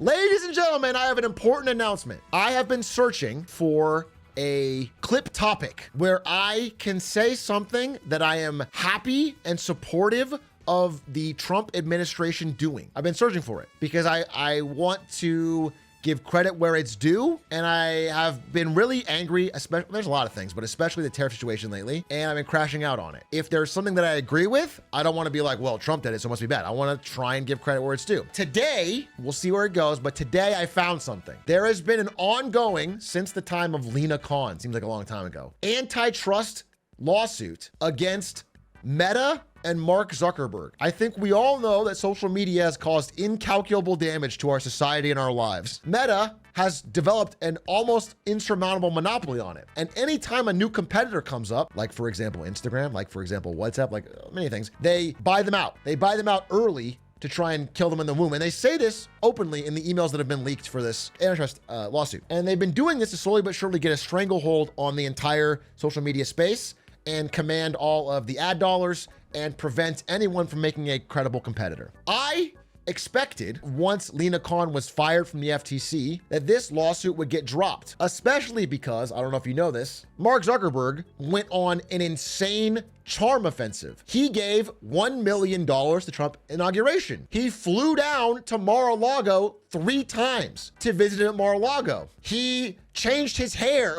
Ladies and gentlemen, I have an important announcement. I have been searching for a clip topic where I can say something that I am happy and supportive of the Trump administration doing. I've been searching for it because I want to give credit where it's due. And I have been really angry, especially, there's a lot of things, but especially the tariff situation lately. And I've been crashing out on it. If there's something that I agree with, I don't want to be like, well, Trump did it, so it must be bad. I want to try and give credit where it's due. Today, we'll see where it goes, but today I found something. There has been an ongoing, since the time of Lena Khan, seems like a long time ago, antitrust lawsuit against Meta and Mark Zuckerberg. I think we all know that social media has caused incalculable damage to our society and our lives. Meta has developed an almost insurmountable monopoly on it. And anytime a new competitor comes up, like for example, Instagram, like for example, WhatsApp, like many things, they buy them out. They buy them out early to try and kill them in the womb. And they say this openly in the emails that have been leaked for this antitrust lawsuit. And they've been doing this to slowly but surely get a stranglehold on the entire social media space and command all of the ad dollars and prevent anyone from making a credible competitor. I expected once Lena Khan was fired from the FTC that this lawsuit would get dropped, especially because, I don't know if you know this, Mark Zuckerberg went on an insane charm offensive. He gave $1 million to Trump inauguration. He flew down to Mar-a-Lago 3 times to visit him at Mar-a-Lago. He changed his hair.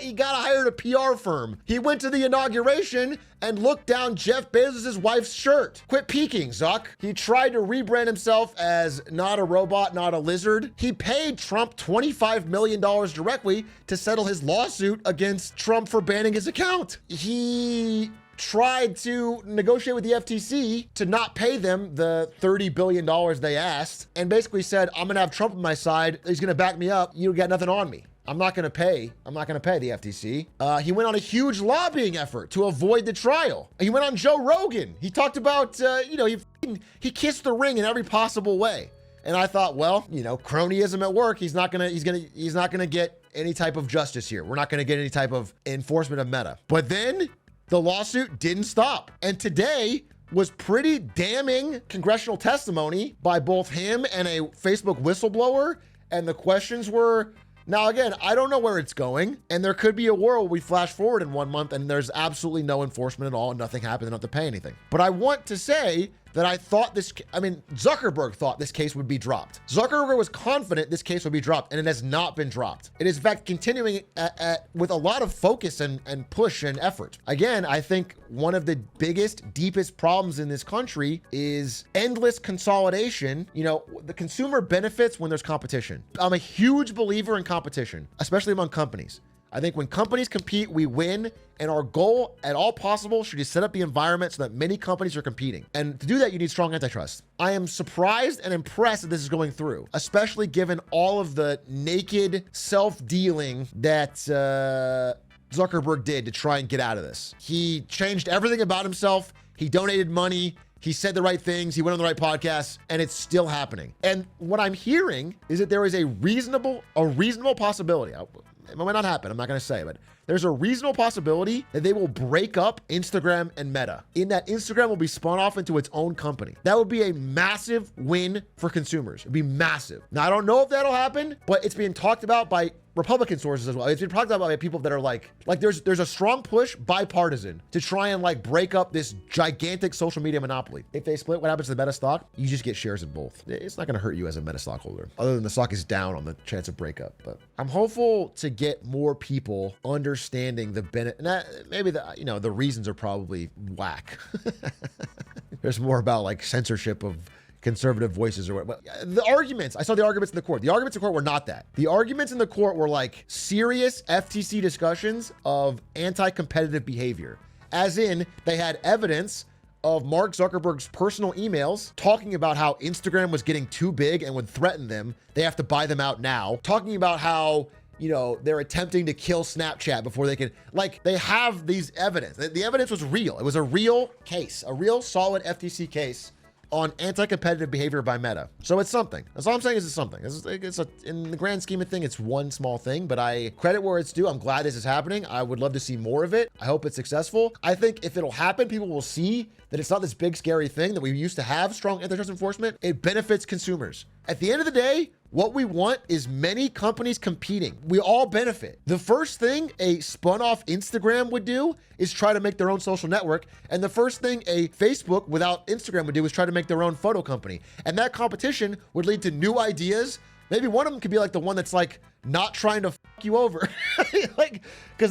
He hired a PR firm. He went to the inauguration and looked down Jeff Bezos' wife's shirt. Quit peeking, Zuck. He tried to rebrand himself as not a robot, not a lizard. He paid Trump $25 million directly to settle his lawsuit against Trump for banning his account. He tried to negotiate with the FTC to not pay them the $30 billion they asked, and basically said, I'm gonna have Trump on my side. He's gonna back me up. You got nothing on me. I'm not gonna pay the FTC. He went on a huge lobbying effort to avoid the trial. He went on Joe Rogan. He talked about, he kissed the ring in every possible way. And I thought, well, cronyism at work. He's not gonna get any type of justice here. We're not gonna get any type of enforcement of Meta. But then the lawsuit didn't stop. And today was pretty damning congressional testimony by both him and a Facebook whistleblower. And the questions were, now again, I don't know where it's going. And there could be a world where we flash forward in 1 month and there's absolutely no enforcement at all and nothing happened, they don't have to pay anything. But I want to say that Zuckerberg thought this case would be dropped. Zuckerberg was confident this case would be dropped, and it has not been dropped. It is in fact continuing with a lot of focus and push and effort. Again, I think one of the biggest, deepest problems in this country is endless consolidation. The consumer benefits when there's competition. I'm a huge believer in competition, especially among companies. I think when companies compete, we win, and our goal at all possible should be set up the environment so that many companies are competing. And to do that, you need strong antitrust. I am surprised and impressed that this is going through, especially given all of the naked self-dealing that Zuckerberg did to try and get out of this. He changed everything about himself. He donated money. He said the right things. He went on the right podcasts, and it's still happening. And what I'm hearing is that there is a reasonable possibility. It might not happen. I'm not going to say, but there's a reasonable possibility that they will break up Instagram and Meta, in that Instagram will be spun off into its own company. That would be a massive win for consumers. It'd be massive. Now, I don't know if that'll happen, but it's being talked about by Republican sources as well. It's been talked about by people that are like there's a strong push bipartisan to try and break up this gigantic social media monopoly. If they split, what happens to the Meta stock? You just get shares in both. It's not going to hurt you as a Meta stockholder, other than the stock is down on the chance of breakup. But I'm hopeful to get more people understanding the benefit. Maybe the reasons are probably whack. There's more about censorship of conservative voices or what. The arguments, I saw the arguments in the court. The arguments in court were not that. The arguments in the court were serious FTC discussions of anti-competitive behavior. As in, they had evidence of Mark Zuckerberg's personal emails talking about how Instagram was getting too big and would threaten them. They have to buy them out now. Talking about how they're attempting to kill Snapchat before they can, they have these evidence. The evidence was real. It was a real case, a real solid FTC case on anti-competitive behavior by Meta. So it's something. That's all I'm saying is it's something. In the grand scheme of things, it's one small thing, but I credit where it's due. I'm glad this is happening. I would love to see more of it. I hope it's successful. I think if it'll happen, people will see that it's not this big, scary thing that we used to have strong antitrust enforcement. It benefits consumers. At the end of the day, What we want is many companies competing. We all benefit. The first thing a spun off Instagram would do is try to make their own social network. And the first thing a Facebook without Instagram would do is try to make their own photo company. And that competition would lead to new ideas. Maybe one of them could be like the one that's like not trying to fuck you over. Like, because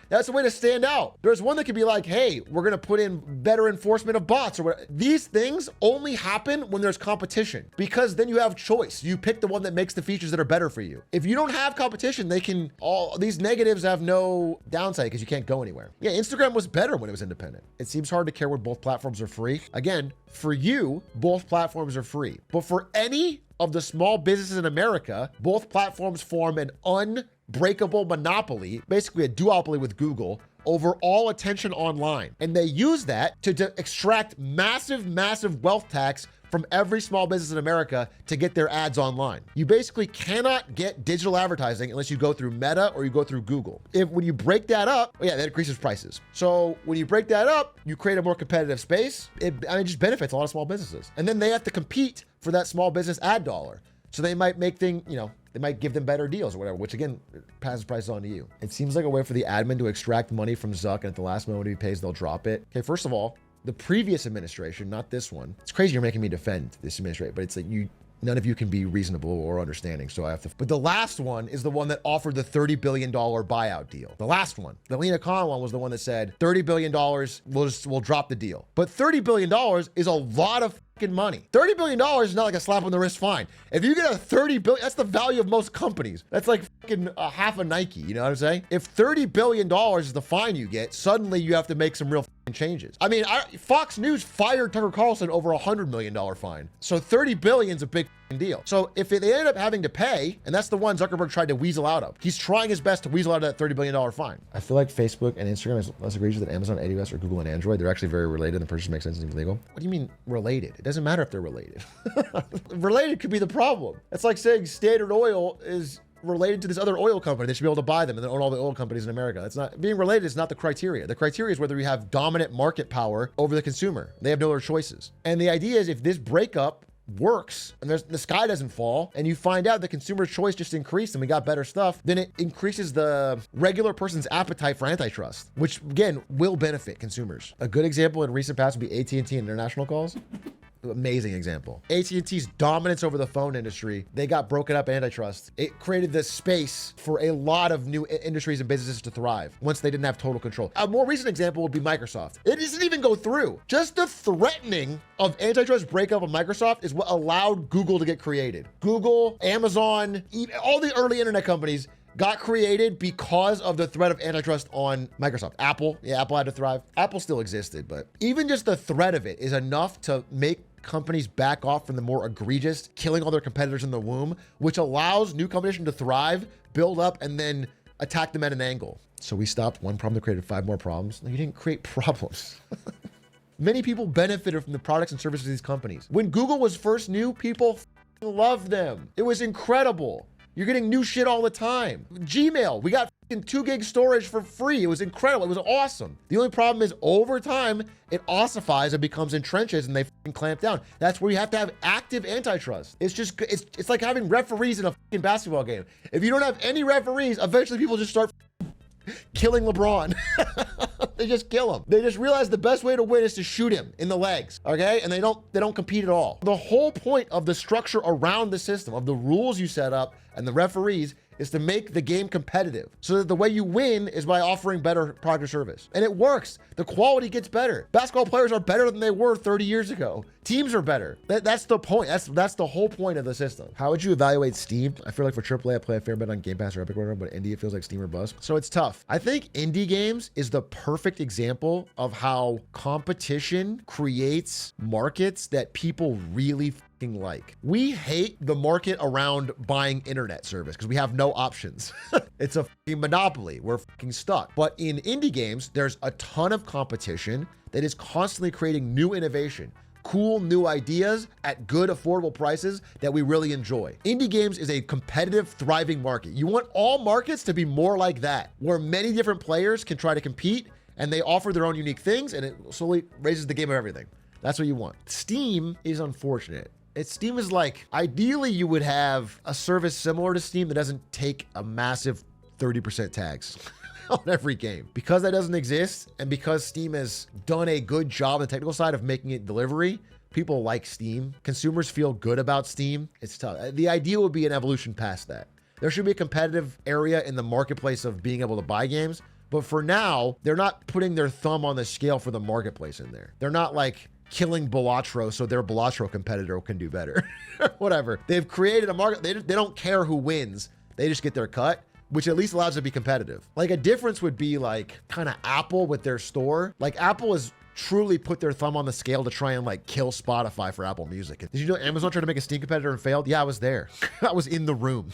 that's a way to stand out. There's one that could be like, hey, we're going to put in better enforcement of bots or whatever. These things only happen when there's competition, because then you have choice. You pick the one that makes the features that are better for you. If you don't have competition, all these negatives have no downside because you can't go anywhere. Yeah, Instagram was better when it was independent. It seems hard to care when both platforms are free. Again, for you, both platforms are free. But for any of the small businesses in America, both platforms form an unbreakable monopoly, basically a duopoly with Google, over all attention online. And they use that to extract massive wealth tax from every small business in America to get their ads online. You basically cannot get digital advertising unless you go through Meta or you go through Google. When you break that up, that increases prices. So when you break that up, you create a more competitive space. It just benefits a lot of small businesses. And then they have to compete for that small business ad dollar. So they might make they might give them better deals or whatever, which again, passes prices on to you. It seems like a way for the admin to extract money from Zuck, and at the last moment when he pays, they'll drop it. Okay, first of all, the previous administration, not this one. It's crazy you're making me defend this administration, but it's like none of you can be reasonable or understanding, so I have to. But the last one is the one that offered the $30 billion buyout deal. The last one, the Lena Khan one, was the one that said $30 billion, we'll drop the deal. But $30 billion is a lot of money. $30 billion is not like a slap on the wrist fine. If you get a $30 billion, that's the value of most companies. That's like fucking half a Nike, you know what I'm saying? If $30 billion is the fine you get, suddenly you have to make some real changes. I mean, Fox News fired Tucker Carlson over a $100 million fine. So $30 billion is a big deal. So if they end up having to pay, and that's the one Zuckerberg tried to weasel out of, he's trying his best to weasel out of that $30 billion fine. I feel like Facebook and Instagram is less egregious than Amazon, AWS, or Google and Android. They're actually very related, and the purchase makes sense and legal. What do you mean related? It doesn't matter if they're related. Related could be the problem. It's like saying Standard Oil is related to this other oil company. They should be able to buy them and then own all the oil companies in America. That's not being related. Is not the criteria. The criteria is whether you have dominant market power over the consumer. They have no other choices. And the idea is if this breakup works and the sky doesn't fall and you find out the consumer choice just increased and we got better stuff, then it increases the regular person's appetite for antitrust, which again will benefit consumers. A good example in recent past would be AT&T and international calls. Amazing example. AT&T's dominance over the phone industry, they got broken up in antitrust. It created this space for a lot of new industries and businesses to thrive once they didn't have total control. A more recent example would be Microsoft. It doesn't even go through. Just the threatening of antitrust breakup of Microsoft is what allowed Google to get created. Google, Amazon, all the early internet companies got created because of the threat of antitrust on Microsoft. Apple had to thrive. Apple still existed, but even just the threat of it is enough to make companies back off from the more egregious, killing all their competitors in the womb, which allows new competition to thrive, build up, and then attack them at an angle. So we stopped one problem that created 5 more problems. No, you didn't create problems. Many people benefited from the products and services of these companies. When Google was first new, people loved them. It was incredible. You're getting new shit all the time. Gmail, we got 2 gig storage for free. It was incredible. It was awesome. The only problem is over time, it ossifies and becomes entrenches and they clamp down. That's where you have to have active antitrust. It's like having referees in a basketball game. If you don't have any referees, eventually people just start killing LeBron. They just kill him. They just realize the best way to win is to shoot him in the legs, okay? And they don't compete at all. The whole point of the structure around the system, of the rules you set up and the referees, is to make the game competitive so that the way you win is by offering better product or service. And it works. The quality gets better. Basketball players are better than they were 30 years ago. Teams are better. That's the point. That's the whole point of the system. How would you evaluate Steam? I feel like for AAA, I play a fair bit on Game Pass or Epic or whatever, but indie, it feels like Steam or bust. So it's tough. I think indie games is the perfect example of how competition creates markets that people really like. We hate the market around buying internet service because we have no options. It's a monopoly. We're stuck. But in indie games, there's a ton of competition that is constantly creating new innovation, cool new ideas at good affordable prices that we really enjoy. Indie games is a competitive, thriving market. You want all markets to be more like that, where many different players can try to compete and they offer their own unique things and it slowly raises the game of everything. That's what you want. Steam is unfortunate. Steam is like, ideally you would have a service similar to Steam that doesn't take a massive 30% tax on every game. Because that doesn't exist, and because Steam has done a good job on the technical side of making it delivery, people like Steam. Consumers feel good about Steam. It's tough. The idea would be an evolution past that. There should be a competitive area in the marketplace of being able to buy games. But for now, they're not putting their thumb on the scale for the marketplace in there. They're not like killing Balatro so their Balatro competitor can do better. Whatever. They've created a market. They don't care who wins. They just get their cut, which at least allows it to be competitive. Like a difference would be like kind of Apple with their store. Like Apple has truly put their thumb on the scale to try and like kill Spotify for Apple Music. Did you know Amazon tried to make a Steam competitor and failed? Yeah, I was there. I was in the room.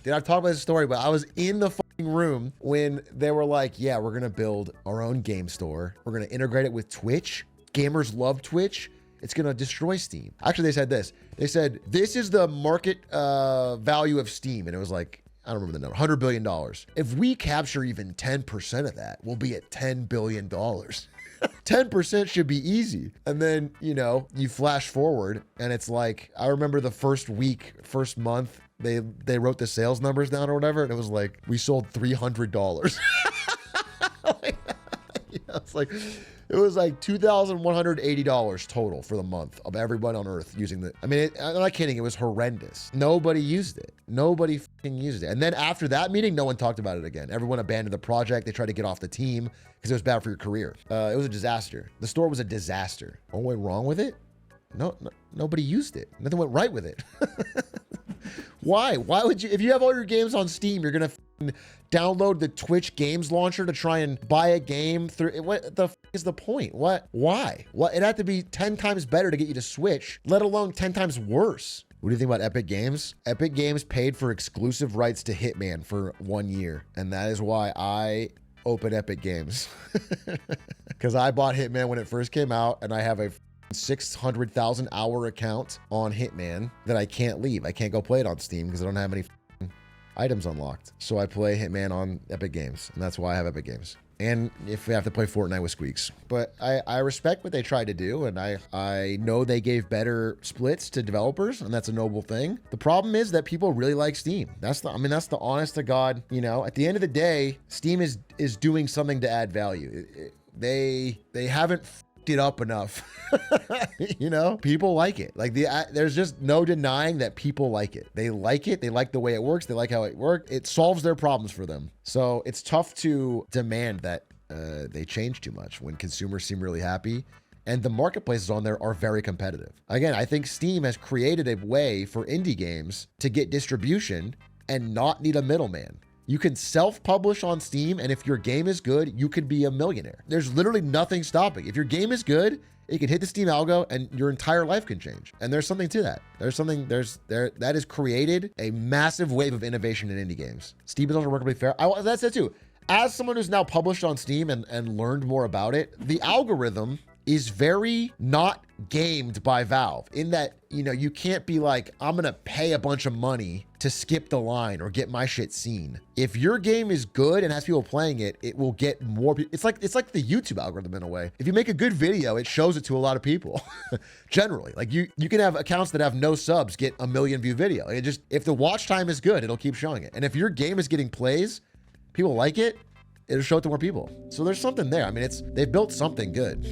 Dude, I've talked about this story, but I was in the fucking room when they were like, yeah, we're going to build our own game store. We're going to integrate it with Twitch. Gamers love Twitch. It's going to destroy Steam. Actually, they said this. They said, this is the market value of Steam. And it was like, I don't remember the number, $100 billion. If we capture even 10% of that, we'll be at $10 billion. 10% should be easy. And then, you know, you flash forward and it's like, I remember the first week, first month, they wrote the sales numbers down or whatever. And it was like, we sold $300. It's like, it was like $2,180 total for the month of everybody on earth using the, I mean, I'm not kidding. It was horrendous. Nobody used it. Nobody fucking used it. And then after that meeting, no one talked about it again. Everyone abandoned the project. They tried to get off the team because it was bad for your career. It was a disaster. The store was a disaster. What went wrong with it? No, nobody used it. Nothing went right with it. Why? Why would you, if you have all your games on Steam, you're going to download the Twitch games launcher to try and buy a game through, what the is the point? What? Why? What? It had to be 10 times better to get you to switch, let alone 10 times worse. What do you think about Epic Games? Epic Games paid for exclusive rights to Hitman for 1 year. And that is why I open Epic Games. Because I bought Hitman when it first came out, and I have a 600,000 hour account on Hitman that I can't leave. I can't go play it on Steam because I don't have any items unlocked. So I play Hitman on Epic Games, and that's why I have Epic Games. And if we have to play Fortnite with Squeaks. But I respect what they tried to do, and I know they gave better splits to developers, and that's a noble thing. The problem is that people really like Steam. That's the honest to God, you know, at the end of the day, Steam is doing something to add value. They haven't it up enough. You know, people like it. Like there's just no denying that people like it. They like it. They like the way it works. They like how it works. It solves their problems for them. So it's tough to demand that they change too much when consumers seem really happy. And the marketplaces on there are very competitive. Again, I think Steam has created a way for indie games to get distribution and not need a middleman. You can self-publish on Steam, and if your game is good, you could be a millionaire. There's literally nothing stopping. If your game is good, it can hit the Steam algo, and your entire life can change. And there's something to that. That has created a massive wave of innovation in indie games. Steam is also remarkably fair. That's it too. As someone who's now published on Steam and learned more about it, the algorithm is very not gamed by Valve in that, you know, you can't be like, I'm going to pay a bunch of money to skip the line or get my shit seen. If your game is good and has people playing it, it will get more people. It's like the YouTube algorithm in a way. If you make a good video, it shows it to a lot of people. Generally, like you can have accounts that have no subs get a 1 million view video. It just, if the watch time is good, it'll keep showing it. And if your game is getting plays, people like it, it'll show it to more people. So there's something there. I mean, they've built something good.